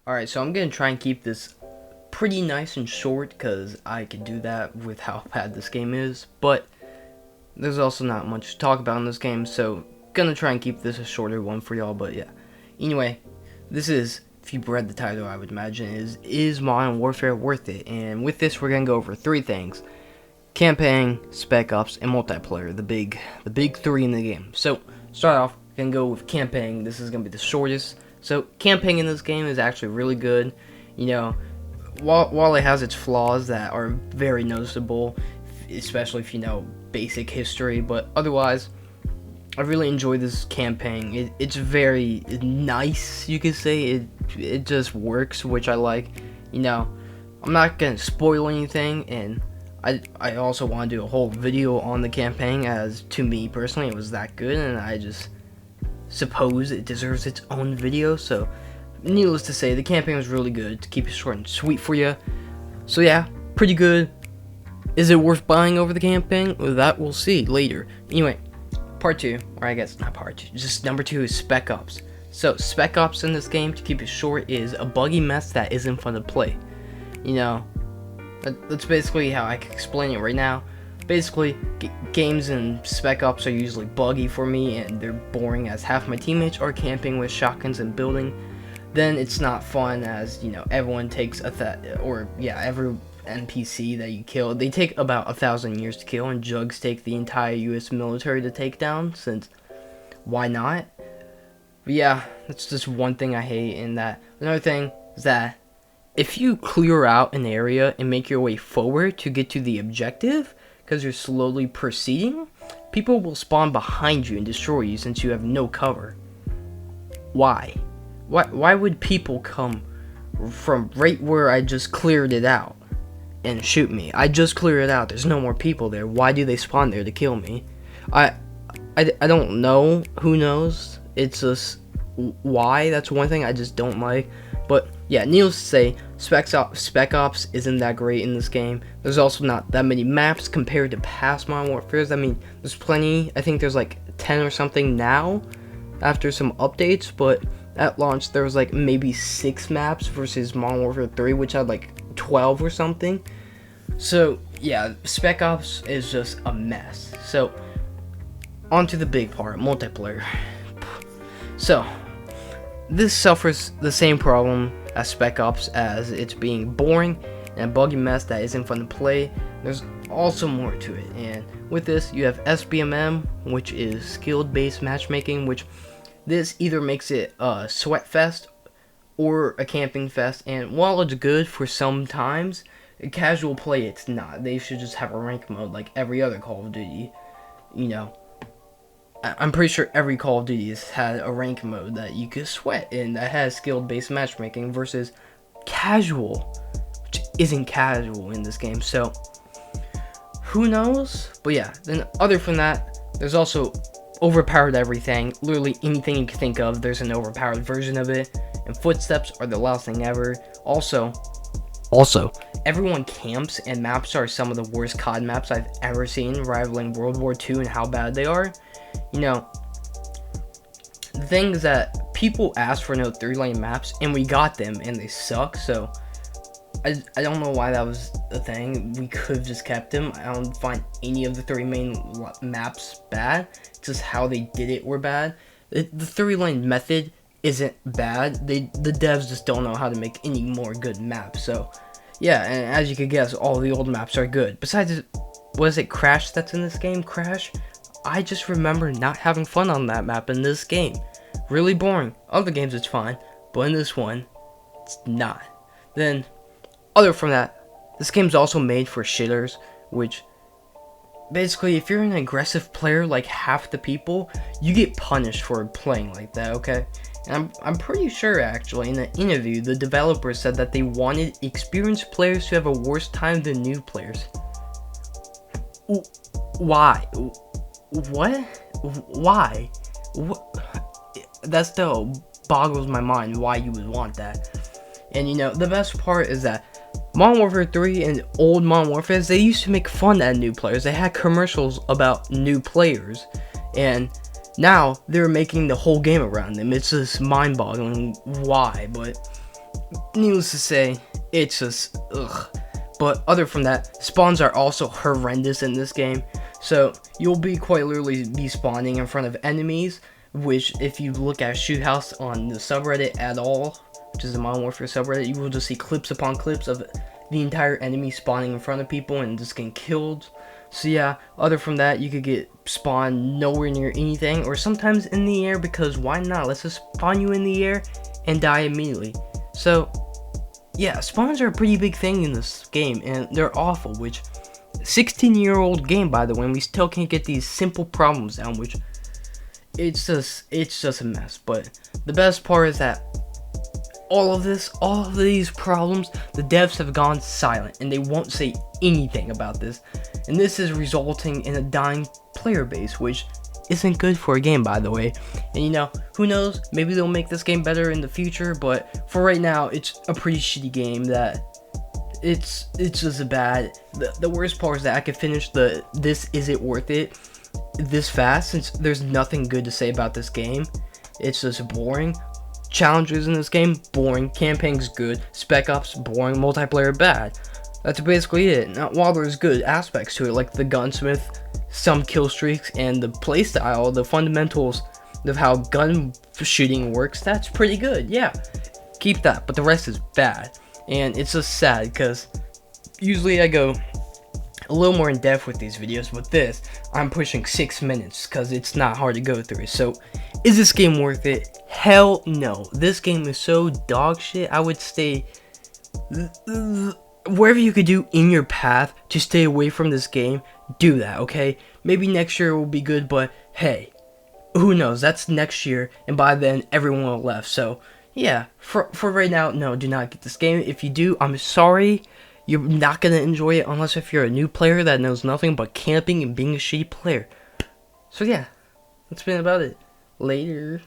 Alright, so I'm gonna try and keep this pretty nice and short because I can do that with how bad this game is, but there's also not much to talk about in this game, so gonna try and keep this a shorter one for y'all. But yeah, anyway, this is, if you read the title, I would imagine, is Modern Warfare worth it? And with this, we're gonna go over three things: campaign, spec ops, and multiplayer, the big three in the game. So start off, gonna go with campaign. This is gonna be the shortest. So campaign in this game is actually really good. You know, while it has its flaws that are very noticeable, especially if you know basic history, but otherwise I really enjoy this campaign. It's very nice, you could say. It just works, which I like. You know, I'm not gonna spoil anything, and I also want to do a whole video on the campaign, as to me personally it was that good, and I just suppose it deserves its own video. So needless to say, the campaign was really good, to keep it short and sweet for you. So yeah, pretty good. Is it worth buying over the campaign? Well, that we'll see later. Anyway, part 2, or I guess not part 2, just number 2 is Spec Ops. So Spec Ops in this game, to keep it short, is a buggy mess that isn't fun to play. You know, that's basically how I can explain it right now. Basically, games in Spec Ops are usually buggy for me, and they're boring as half my teammates are camping with shotguns and building. Then it's not fun, as you know, everyone takes every NPC that you kill, they take about 1,000 years to kill, and jugs take the entire US military to take down, since why not? But yeah, that's just one thing I hate. In that, another thing is that if you clear out an area and make your way forward to get to the objective, because you're slowly proceeding, people will spawn behind you and destroy you since you have no cover. Why would people come from right where I just cleared it out and shoot me? I just cleared it out, there's no more people there. Why do they spawn there to kill me? I don't know. Who knows? It's just why. That's one thing I just don't like. But yeah, needless to say, Spec Ops isn't that great in this game. There's also not that many maps compared to past Modern Warfares. I mean, there's plenty. I think there's like 10 or something now after some updates, but at launch there was like maybe 6 maps versus Modern Warfare 3, which had like 12 or something. So yeah, Spec Ops is just a mess. So on to the big part, multiplayer. So this suffers the same problem as Spec Ops, as it's being boring and a buggy mess that isn't fun to play. There's also more to it, and with this you have SBMM, which is skill based matchmaking, which this either makes it a sweat fest or a camping fest. And while it's good for some times, casual play it's not. They should just have a rank mode like every other Call of Duty. You know, I'm pretty sure every Call of Duty has had a rank mode that you could sweat and that has skill-based matchmaking, versus casual, which isn't casual in this game. So who knows? But yeah, then other from that, there's also overpowered everything. Literally anything you can think of, there's an overpowered version of it. And footsteps are the loudest thing ever. Also, everyone camps, and maps are some of the worst COD maps I've ever seen, rivaling World War II and how bad they are. You know, the thing is that people asked for no 3-lane maps, and we got them, and they suck. So I don't know why that was a thing. We could have just kept them. I don't find any of the 3 main maps bad. It's just how they did it were bad. The 3-lane method isn't bad. The devs just don't know how to make any more good maps. So yeah, and as you could guess, all the old maps are good. Besides, was it Crash that's in this game? Crash? I just remember not having fun on that map in this game. Really boring. Other games it's fine, but in this one, it's not. Then, other from that, this game's also made for shitters, which basically, if you're an aggressive player like half the people, you get punished for playing like that, okay? And I'm pretty sure, actually, in an interview, the developers said that they wanted experienced players to have a worse time than new players. Why? What? Why? That still boggles my mind why you would want that. And you know, the best part is that Modern Warfare 3 and old Modern Warfare, they used to make fun at new players. They had commercials about new players, and now they're making the whole game around them. It's just mind-boggling why, but needless to say, it's just ugh. But other from that, spawns are also horrendous in this game. So you'll be quite literally be spawning in front of enemies, which if you look at Shoot House on the subreddit at all, which is the Modern Warfare subreddit, you will just see clips upon clips of the entire enemy spawning in front of people and just getting killed. So yeah, other from that, you could get spawned nowhere near anything, or sometimes in the air, because why not? Let's just spawn you in the air and die immediately. So yeah, spawns are a pretty big thing in this game, and they're awful, which 16-year-old game, by the way, and we still can't get these simple problems down, which it's just a mess. But the best part is that all of these problems, the devs have gone silent, and they won't say anything about this, and this is resulting in a dying player base, which isn't good for a game, by the way. And you know, who knows, maybe they'll make this game better in the future, but for right now, it's a pretty shitty game that it's just bad. The worst part is that I could finish this isn't worth it this fast, since there's nothing good to say about this game. It's just boring. Challenges in this game, boring. Campaign's good. Spec Ops, boring. Multiplayer, bad. That's basically it. Now, while there's good aspects to it, like the gunsmith, some kill streaks, and the playstyle, the fundamentals of how gun shooting works, that's pretty good. Yeah, keep that. But the rest is bad, and it's just sad because usually I go a little more in depth with these videos, but this I'm pushing 6 minutes because it's not hard to go through. So is this game worth it? Hell no. This game is so dog shit. I would stay wherever you could do in your path to stay away from this game, do that, okay? Maybe next year will be good, but hey, who knows? That's next year, and by then everyone will have left. So yeah, for right now, no, do not get this game. If you do, I'm sorry. You're not gonna enjoy it unless if you're a new player that knows nothing but camping and being a shitty player. So yeah, that's been about it. Later.